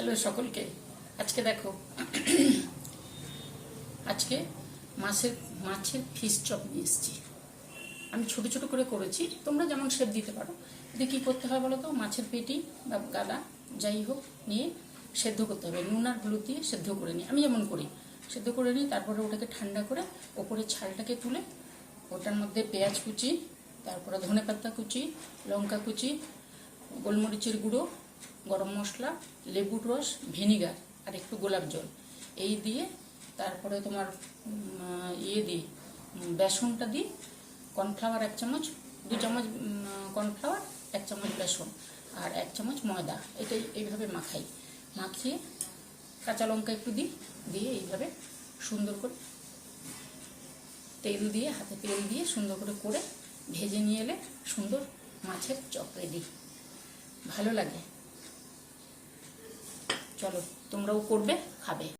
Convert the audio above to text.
Hello সকলকে। আজকে দেখো, আজকে মাছের ফিশ চপ নিয়ে এসেছি। আমি ছোট ছোট করে করেছি, তোমরা যেমন শেপ দিতে পারো। এতে কী করতে হয় বলো তো, মাছের পেটি বা গাদা যাই হোক নিয়ে সেদ্ধ করতে হবে, নুন আর হলুদ দিয়ে সেদ্ধ করে নিই, আমি যেমন করি সেদ্ধ করে নিই। তারপরে ওটাকে ঠান্ডা করে ওপরে ছালটাকে তুলে ওটার মধ্যে পেঁয়াজ কুচি, তারপরে ধনেপাতা কুচি, লঙ্কা কুচি, গোলমরিচের গুঁড়ো, গরম মশলা, লেবুর রস, ভিনিগার আর একটু গোলাপ জল এই দিয়ে, তারপরে তোমার দিই, বেসনটা দিই, কর্নফ্লাওয়ার 1 চামচ, 2 চামচ কর্নফ্লাওয়ার, 1 চামচ বেসন আর 1 চামচ ময়দা, এটাই এইভাবে মাখিয়ে কাঁচা লঙ্কা একটু দিয়ে এইভাবে সুন্দর করে হাতে তেল দিয়ে সুন্দর করে ভেজে নিয়ে এলে সুন্দর মাছের চপ রেডি। ভালো লাগে, চলো তোমরাও করবে, খাবে।